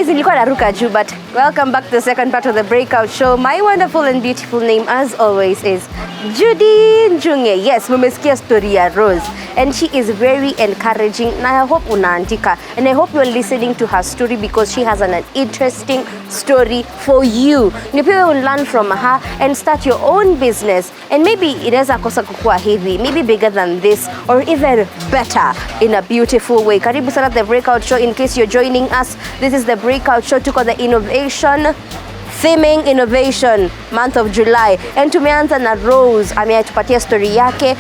Nilikuwa naruka juu, but welcome back to the second part of the Breakout show. My wonderful and beautiful name as always is Judy Njunge. Yes, mumesikia story ya Rose and she is very encouraging and I hope unaandika and I hope you're listening to her story because she has an interesting story for you. You will learn from her and start your own business and maybe inaweza kosa kukua hivi, maybe bigger than this or even better in a beautiful way. Karibu sana the Breakout show. In case you're joining us, this is the Breakout show. Tuko the innovation theming innovation month of July and tumeanza na Rose. Ametupatia story yake.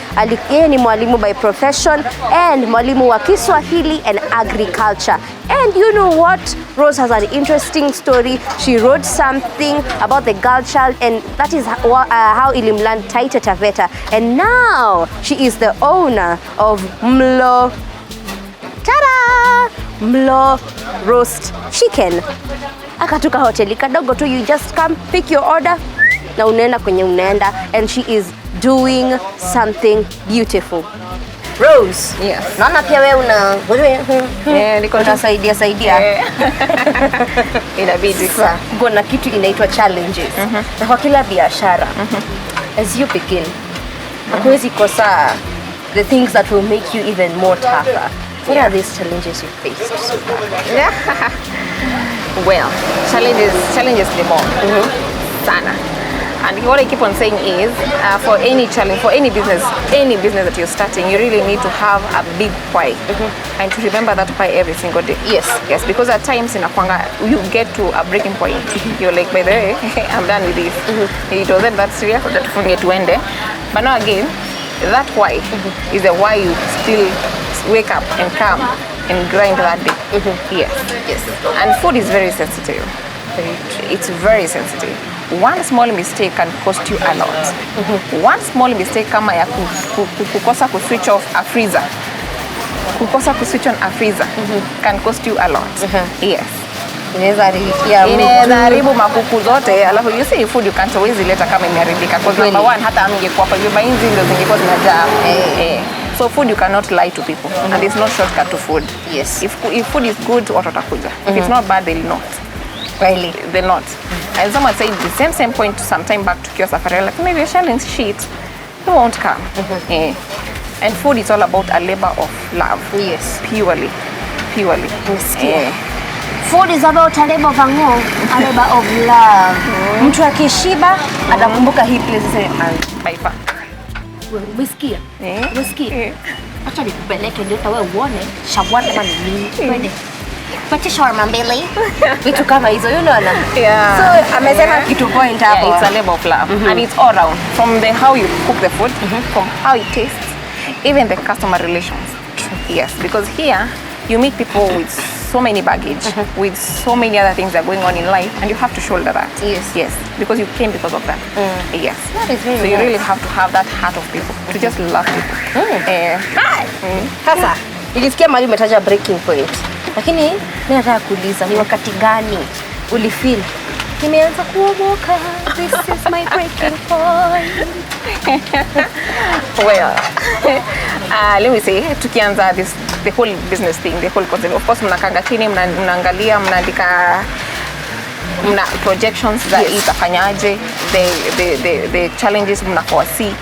Yeye ni mwalimu by profession and mwalimu wa Kiswahili and agriculture. And you know what? Rose has an interesting story. She wrote something about the girl child and that is how ilimland Taita Taveta. And now she is the owner of Mlo Roast Chicken. Akatuka hoteli kadogo tu, you just come pick your order na unaenda kwenye unaenda and she is doing something beautiful. Rose, yes. Naona pia wewe niko nasaidia. Inabidi sasa. Kuna kitu inaitwa challenges. Na kwa kila biashara, as you begin, hakuwezi kosa the things that will make you even more tougher. What are these challenges you faced so far? Well, challenges ni more sana. And what I keep on saying is, for any challenge, for any business that you're starting, you really need to have a big why, and to remember that why every single day. Yes, because at times in Akwanga, you get to a breaking point. You're like, by the way, I'm done with this. It wasn't that serious that to end there. But now again, that why is the why you still wake up and come and grind that day. Yes. And food is very sensitive. It's very sensitive. One small mistake can cost you a lot. One small mistake kama ya kukosa switch off a freezer. Kukosa switch on a freezer can cost you a lot. Yes. Inaweza haribu makuku zote, alafu you see food you can't always ileta kama imeharibika because number one hata amngekuwa kwa hiyo mainzi ndio zingekuwa zinajaa. So food you cannot lie to people and there's no shortcut to food. Yes. If food is good, watu watakuja. If it's not bad, they'll not. Really? They'll not. And someone said the same point some time back to Kiosk Safari, like maybe you're selling shit, you won't come. And food is all about a labor of love. Yes. Purely. Food is about a labor of love. Mtu akishiba anakumbuka hii place by far. Umesikia? Acha nikupeleke ndio wewe uone shawarma ni nini. Twende. Pati shawarma mbele. Vitu kama hizo you know na. So amesema kitu point hapo. It's a labor of love and it's all around, from the how you cook the food, from how it tastes, even the customer relations. Yes, because here you meet people with so many baggage, with so many other things that are going on in life, and you have to shoulder that. Yes, because you came because of that. Yes. That is really so you really have to have that heart of people, to just love people. Sasa, nilisikia mali umetaja breaking point. Lakini mimi nataka kuuliza ni wakati gani ulifeel nimeanza kuomoka, this is my breaking point? Well, let me say, tukianza the whole business thing, the whole concept. Of course, mnakanga chini, mnaangalia, mnaandika projections za itafanyaje, the challenges mnakosi,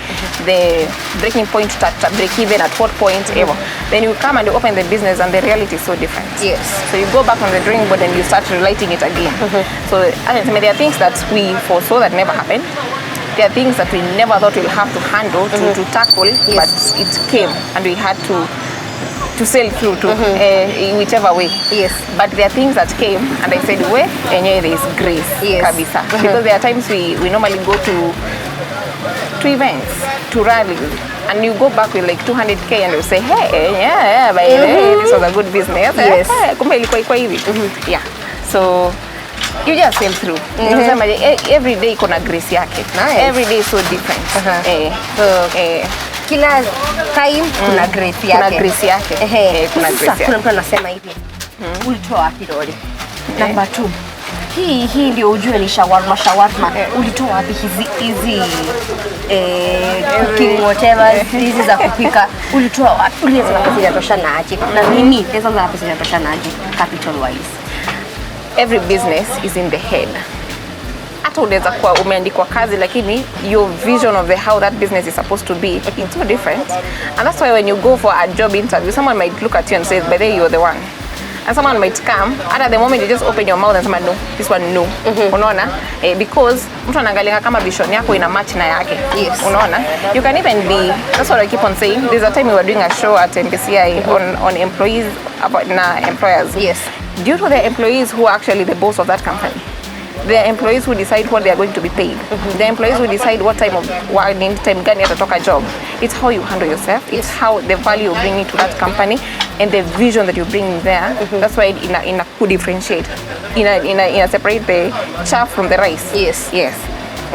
the breaking point to break even at what point ever. Then you come and you open the business and the reality is so different. Yes. So you go back on the drawing board and you start relighting it again. So there are things that we foresaw that never happened. There are things that we never thought we'll have to handle, to tackle, but it came and we had to sail through to whichever way. Yes. But there are things that came and I said, where there is grace. Yes. Kabisa. Because there are times we normally go to events, to rallies, and you go back with like 200k and you say, hey, by the way, this was a good business. Yes. Kumbe ilikuwa iko hivi. Yeah. So you just sail through. Every day kuna grace yake. Nice. Every day is so different. Kila time kuna grace yake. Kuna grace yake. Kuna grace yake. Kuna mtu anasema hivi. Ulitoa wapi lori? Number 2. Hii ndio ujue ni shawarma. Ulitoa wapi hizi cooking whatever hizi za kupika? Ulitoa wapi? Uliweza na pesa inatoshana aje? Na nini? Pesa za pesa inatoshana aje capital wise? Every business is in the head. Hata unaweza kuwa umeandikwa kazi lakini your vision of how that business is supposed to be, it's so different. And that's why when you go for a job interview, someone might look at you and say, by the way, you're the one. And someone might come, and at the moment you just open your mouth and say, no, this one no. Unaona? Because mtu anaangalia kama vision yako ina match na yake. Yes. Unaona? You can even be, that's what I keep on saying. There's a time we were doing a show at NBCI on employees about employers. Yes. Due to the employees who are actually the boss of that company. The employees who decide what they are going to be paid. The employees who decide what time gani atatoka job. It's how you handle yourself. It's how the value you bring into that company and the vision that you bring there. That's why in a could differentiate. In a separate the chaff from the rice. Yes. Yes.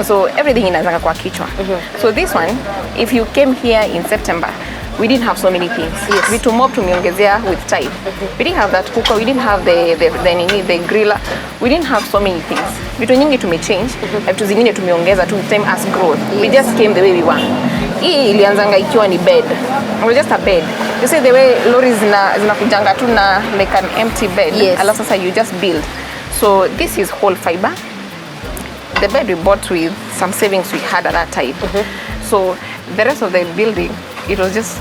So everything inazanga kwa kichwa. So this one, if you came here in September, we didn't have so many things. Yes. We tumeongezea with time. We didn't have that cooker, we didn't have the griller. We didn't have so many things. Vitu nyingi tumechange, vitu zingine tumeongeza to time as growth. Yes. We just came the way we want. Hii ilianzanga ikiwa ni bed. It was just a bed. You see the way lorries zinakujanga tu na like an empty bed. Yes. Alafu sasa you just build. So this is whole fiber. The bed we bought with some savings we had at that time. So the rest of the building, it was just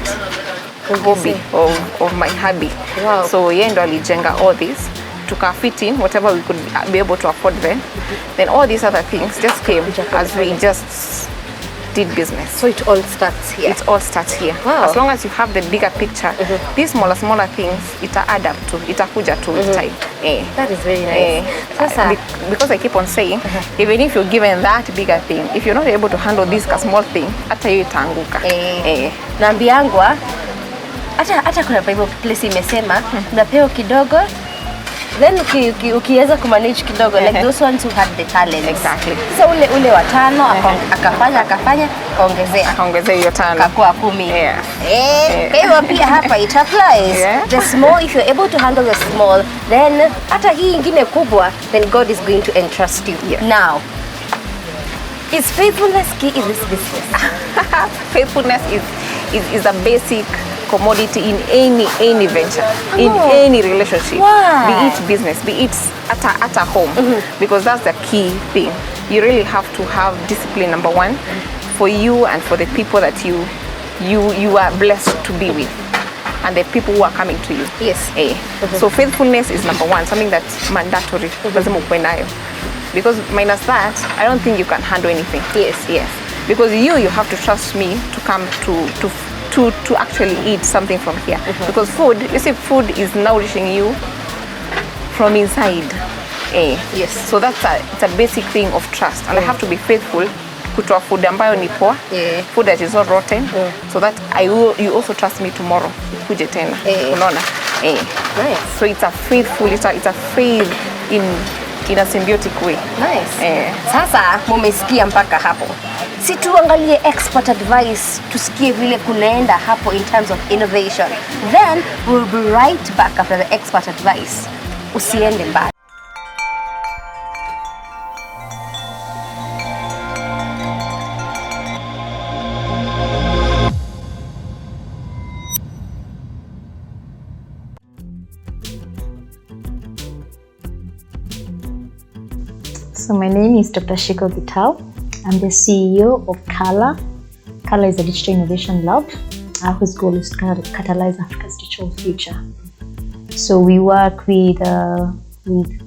a hobby of my hubby. Wow. So yeye ndo alijenga all this, tuka fit in whatever we could be able to afford then. Then all these other things just came as we just did business. So it all starts here. It all starts here. Wow. As long as you have the bigger picture, these smaller things, ita add up to, itakuja to with time. That is very nice. Sasa, because I keep on saying, even if you're given that bigger thing, if you're not able to handle this small thing, hata hiyo itaanguka. Naambiangwa hata kuna Bible place imesema unapewa kidogo, then ukiweza kumanage kidogo, like those ones who had the talent. Exactly. So ule wa 5 akafanya akaongezea hiyo 5 akakuwa 10. Hiyo pia hapa it applies. The small, if you're able to handle the small, then hata hii ingine kubwa, then God is going to entrust you. Now, is faithfulness key in this business? Faithfulness is a basic commodity in any venture, in any relationship. Why? Be it business, be it at a home, because that's the key thing. You really have to have discipline, number one, for you and for the people that you are blessed to be with, and the people who are coming to you. Yes. So faithfulness is number one, something that's mandatory. Lazima ukuwe nayo. Because minus that, I don't think you can handle anything. Yes. Because you have to trust me to come to actually eat something from here. Because food, you see, food is nourishing you from inside. Yes. So it's a basic thing of trust, and I have to be faithful kutoa food ambayo ni poa, food that is not rotten, so that you also trust me tomorrow kuje tena. Unaona? Nice. So it's a faith in a symbiotic way. Nice. Sasa mumesikia mpaka hapo. Si tuangalie expert advice, tusikie vile kunaenda hapo in terms of innovation. Then we'll be right back after the expert advice. Usiende mbali. So my name is Dr. Shiko Vital. I'm the CEO of Kala. Kala is a digital innovation lab whose goal is to catalyze Africa's digital future. So we work with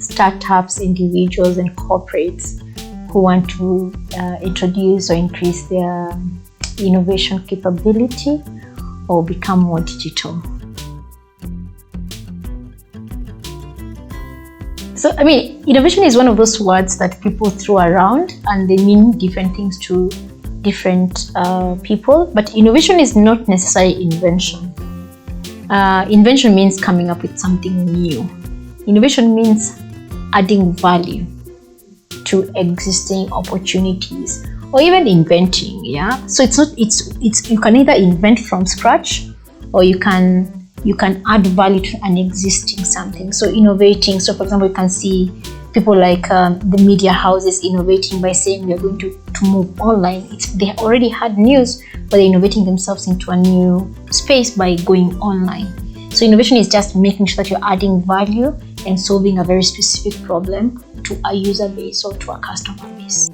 startups, individuals, and corporates who want to introduce or increase their innovation capability or become more digital. So, I mean, innovation is one of those words that people throw around and they mean different things to different people. But innovation is not necessarily invention. Invention means coming up with something new. Innovation means adding value to existing opportunities or even inventing. Yeah. So it's you can either invent from scratch or you can add value to an existing something. So innovating. So for example, you can see people like the media houses innovating by saying we are going to move online. They already had news, but they're innovating themselves into a new space by going online. So innovation is just making sure that you're adding value and solving a very specific problem to a user base or to a customer base.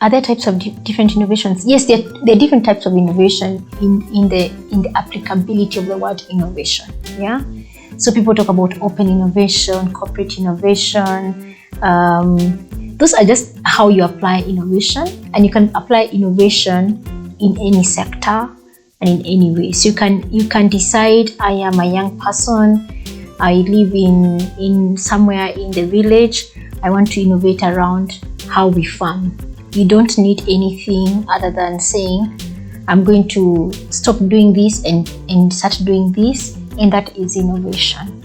Are there types of different innovations? Yes, there are different types of innovation in the applicability of the word innovation. Yeah. So people talk about open innovation, corporate innovation. Those are just how you apply innovation, and you can apply innovation in any sector and in any way. So you can decide, I am a young person, I live in somewhere in the village, I want to innovate around how we farm. You don't need anything other than saying, I'm going to stop doing this and start doing this, and that is innovation.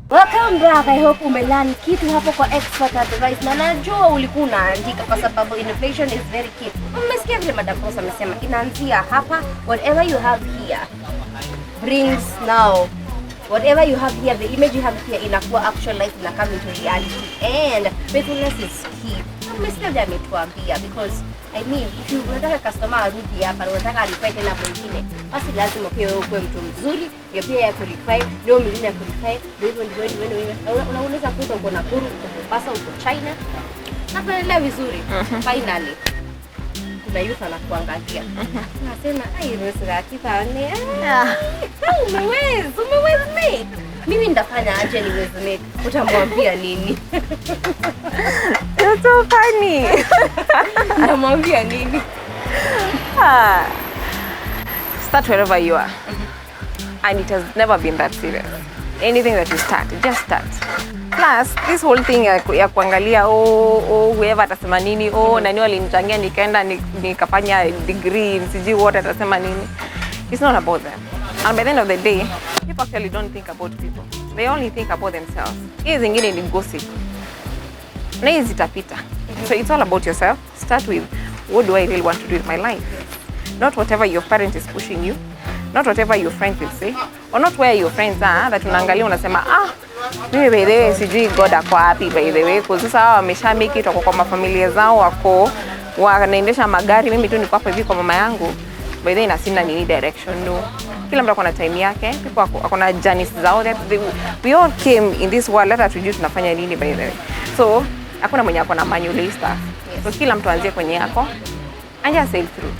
Welcome back. I hope umelearn kitu hapo kwa expert advice, na najua ulikuwa unaandika kwa sababu innovation is very key. Umesikia vile Madam Rosa amesema inaanzia hapa. Whatever you have here brings now. Whatever you have here, the image you have here inakuwa actual life, ina come into reality, and faithfulness is key. Umesikia vile ametuambia, because I mean, if you unataka customer arudi hapa na unataka alifai tena mwingine, basi lazima pia wewe uwe mtu mzuri, ndio pia ya kulifai, ndio mwingine ya kulifai, ndio unaweza kuta uko Nakuru, uko Mombasa, uko China, na kuendelea vizuri. Finally kuna youth anakuangalia. Nasema ai Rosa kipane. Umeweza make. Mimi ndafanya aje niweze make. Utamwambia nini? You're so funny. Namwambia nini? Start wherever you are. And it has never been that serious. Anything that you start, just start. Plus, this whole thing ya kuangalia whoever atasema nini, nani walinichangia nikaenda nikafanya degree, sijui what atasema nini. It's not about them. And by the end of the day, people actually don't think about people. They only think about themselves. Hizi zingine ni gossip. Na hizi zitapita. So it's all about yourself. Start with, what do I really want to do with my life? Not whatever your parent is pushing you. Not whatever your friends will say. Or not where your friends are, that unaangalia unasema, mimi by the way sijui God ako wapi by the way, kwa sasa wamesha make it kwa mafamilia zao, wako wanaendesha magari, mimi tu niko hapa hivi kwa mama yangu. By the way nasina nini direction, no. Kila mtu akona time yake, people akona journeys zao. We all came in this world, hata tujue tunafanya nini by the way. So hakuna mwenye akona manual list. So kila mtu anzie kwenye yako and just sail through.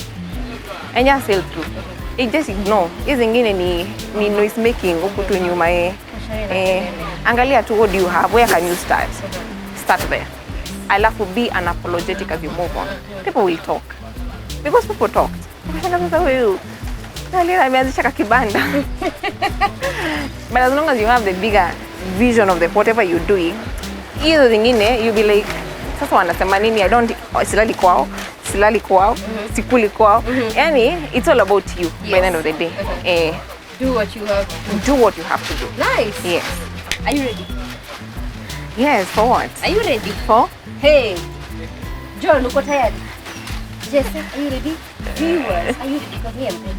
It just ignore. Hizi zingine ni noise making huku tu nyuma angalia tu, what do you have, where can you start? Start there. Alafu be unapologetic as you move on. People will talk. Because people talked. But as long as you have the bigger vision of whatever you're doing, hizo zingine you'll be like, sasa wanasema nini, silali kwao, sikuli kwao. Yani, it's all about you. Yes. By the end of the day. Do what you have to do. Do what you have to do. Nice. Yes. Are you ready? Yes, for what? Are you ready? For? Hey, John, uko tayari? Jesse, are you ready? Viewers, are you ready? Because me, I'm ready.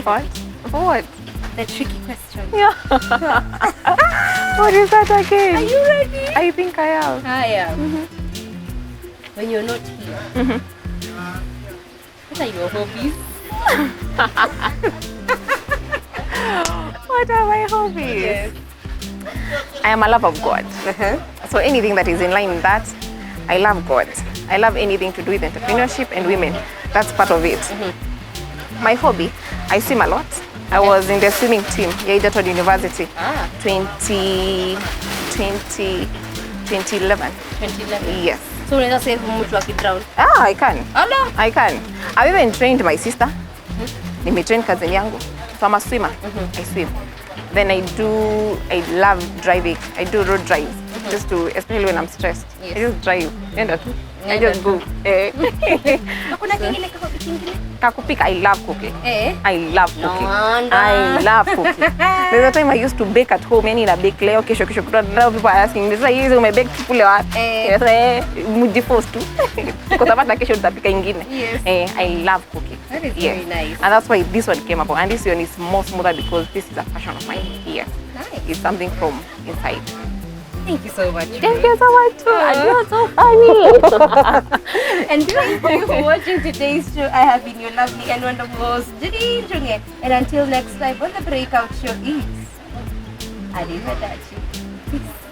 For what? For what? The tricky question. Yeah. What is that again? Are you ready? I think I am. I am. When you're not here, what are your hobbies? What are my hobbies? Yes. I am a lover of God. So anything that is in line with that, I love God. I love anything to do with entrepreneurship and women. That's part of it. My hobby, I swim a lot. I was in the swimming team at Egerton University. 2011. 2011. Yes. So unaweza save mtu akidrown? I can. Hello? I can. I've even trained my sister. Nimetrain cousin yangu. So I'm a swimmer. I swim. Then I love driving. I do road drives. Just to, especially when I'm stressed. Yes. I just drive. I just go. Kuna kingine kwa hobby kingine? Kakupika, I love cooking. Eh? I love cooking. wonder. I love cooking. There's a time I used to bake at home, yani na bake leo kesho kutwa. Now people are asking me, sasa hizi umebake kule wapi? Yes, mujiforce tu. Kwa sababu na kesho nitapika ingine. Yes. I love cooking. That is very nice. And that's why this one came about. And this one is more smoother because this is a passion of mine here. Nice. It's something from inside. Thank you so much. Thank you so much too. And you're so funny. And thank you for watching today's show. I have been your lovely and wonderful host, Judy Njunge. And until next time on the Breakout Show is Arrivederci. Peace.